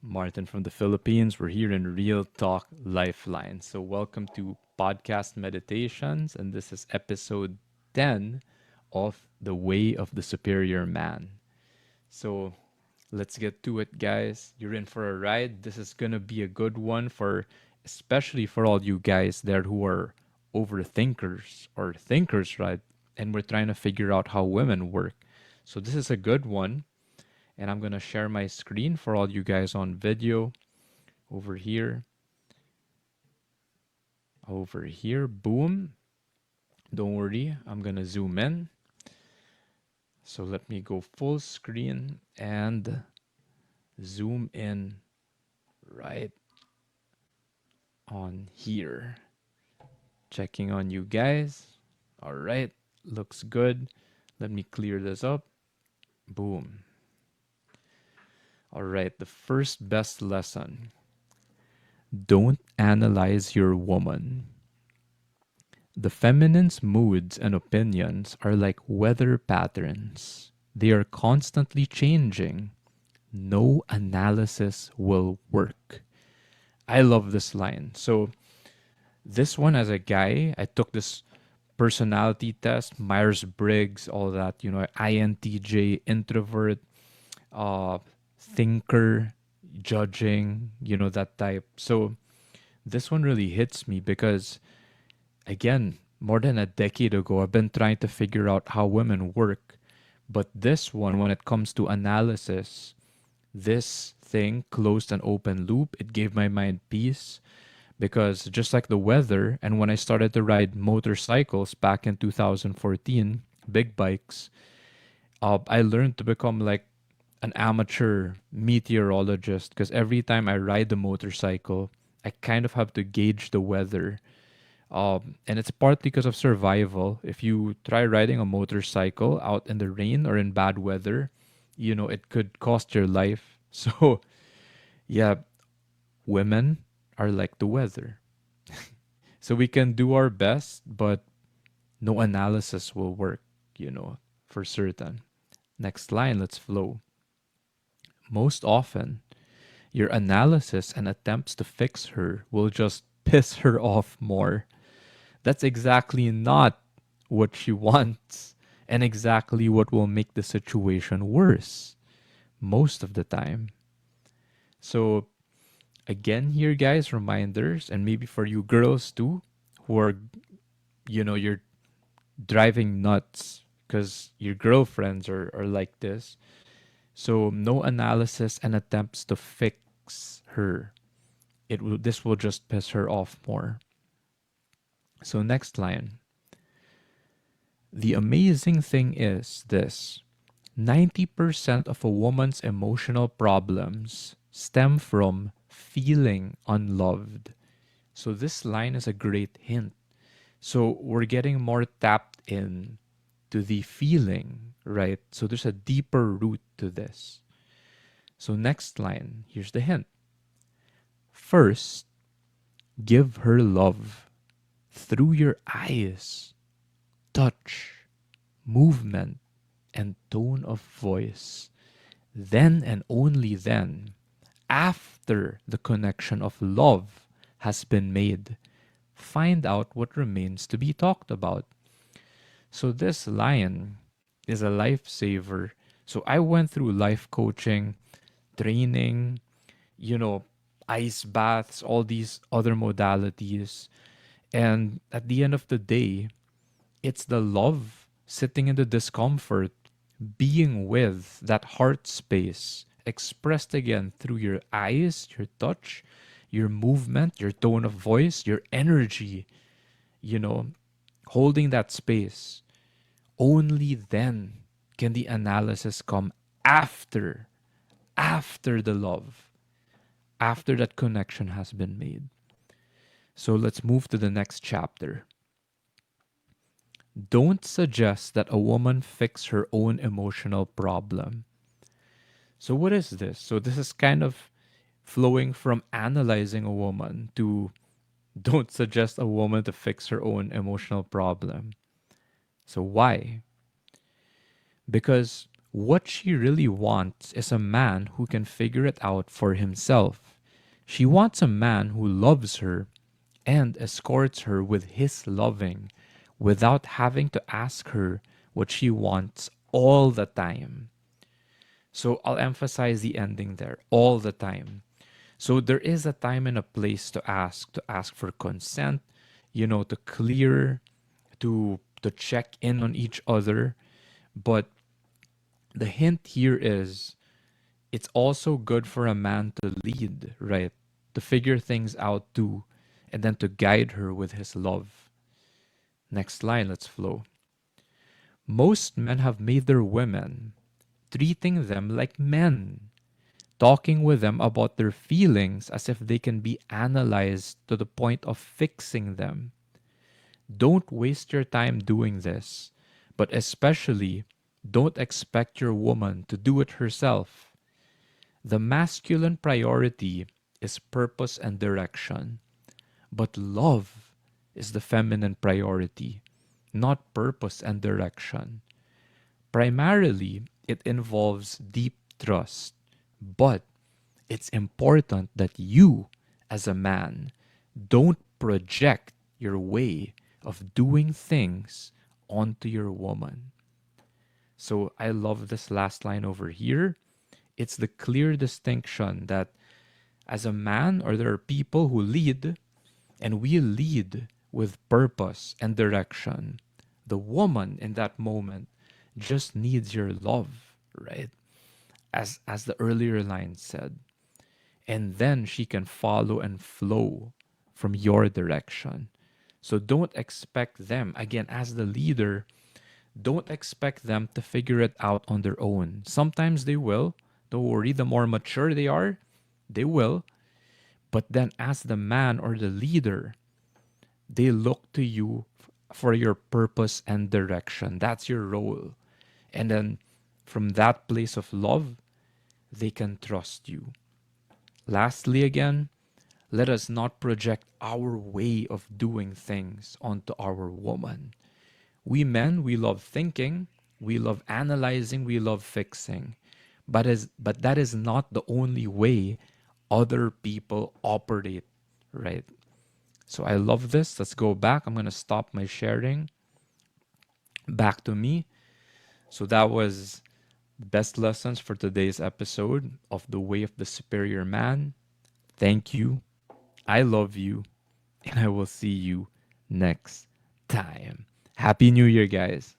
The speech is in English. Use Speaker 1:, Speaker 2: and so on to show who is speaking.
Speaker 1: Martin from the Philippines. We're here in Real Talk Lifeline. So, welcome to Podcast Meditations, and this is episode 10 of The Way of the Superior Man. So, let's get to it, guys. You're in for a ride. This is going to be a good one especially for all you guys there who are overthinkers or thinkers, right? And we're trying to figure out how women work. So, this is a good one, and I'm gonna share my screen for all you guys on video over here. Over here, boom. Don't worry, I'm gonna zoom in. So let me go full screen and zoom in right on here. Checking on you guys. All right, looks good. Let me clear this up. Boom. All right, the first best lesson. Don't analyze your woman. The feminine's moods and opinions are like weather patterns. They are constantly changing. No analysis will work. I love this line. So, this one as a guy, I took this personality test, Myers Briggs, all that, INTJ, introvert, uh, thinker, judging, that type. So, this one really hits me because again, more than a decade ago, I've been trying to figure out how women work. But this one, when it comes to analysis, this thing closed an open loop. It gave my mind peace because just like the weather, and when I started to ride motorcycles back in 2014, big bikes, I learned to become like an amateur meteorologist because every time I ride the motorcycle, I kind of have to gauge the weather, and it's partly because of survival. If you try riding a motorcycle out in the rain or in bad weather, it could cost your life. So, yeah, women are like the weather. So we can do our best, but no analysis will work, for certain. Next line, let's flow. Most often, your analysis and attempts to fix her will just piss her off more. That's exactly not what she wants and exactly what will make the situation worse most of the time. So, again, here, guys, reminders, and maybe for you girls too, who are, you're driving nuts because your girlfriends are like this. So, no analysis and attempts to fix her. This will just piss her off more. So, next line. The amazing thing is this: 90% of a woman's emotional problems stem from feeling unloved. So, this line is a great hint. So, we're getting more tapped in to the feeling, right? So, there's a deeper root to this. So, next line, here's the hint. First, give her love through your eyes, touch, movement, and tone of voice. Then and only then, after the connection of love has been made, find out what remains to be talked about. So, this line is a lifesaver. So, I went through life coaching, training, you know, ice baths, all these other modalities. And at the end of the day, it's the love sitting in the discomfort, being with that heart space, expressed again through your eyes, your touch, your movement, your tone of voice, your energy, you know, holding that space. Only then can the analysis come after, after the love, after that connection has been made. So let's move to the next chapter. Don't suggest that a woman fix her own emotional problem. So, what is this? So, this is kind of flowing from analyzing a woman to don't suggest a woman to fix her own emotional problem. So, why? Because What she really wants is a man who can figure it out for himself. She wants a man who loves her and escorts her with his loving without having to ask her what she wants all the time. So I'll emphasize the ending there, all the time. So there is a time and a place to ask for consent, to clear, to check in on each other. But the hint here is it's also good for a man to lead, right? To figure things out too, and then to guide her with his love. Next line, let's flow. Most men have made their women, treating them like men, talking with them about their feelings as if they can be analyzed to the point of fixing them. Don't waste your time doing this, but especially don't expect your woman to do it herself. The masculine priority is purpose and direction, but love is the feminine priority, not purpose and direction. Primarily, it involves deep trust, but it's important that you, as a man, don't project your way of doing things onto your woman. So I love this last line over here. It's the clear distinction that as a man, or there are people who lead, and we lead with purpose and direction. The woman in that moment just needs your love, right? As the earlier line said. And then she can follow and flow from your direction. So don't expect them, again, as the leader, don't expect them to figure it out on their own. Sometimes they will. Don't worry, the more mature they are, they will. But then, as the man or the leader, they look to you for your purpose and direction. That's your role. And then, from that place of love, they can trust you. Lastly, again, let us not project our way of doing things onto our woman. We men, we love thinking, we love analyzing, we love fixing. But that is not the only way other people operate, right? So I love this. Let's go back. I'm going to stop my sharing. Back to me. So that was best lessons for today's episode of The Way of the Superior Man. Thank you. I love you. And I will see you next time. Happy New Year, guys.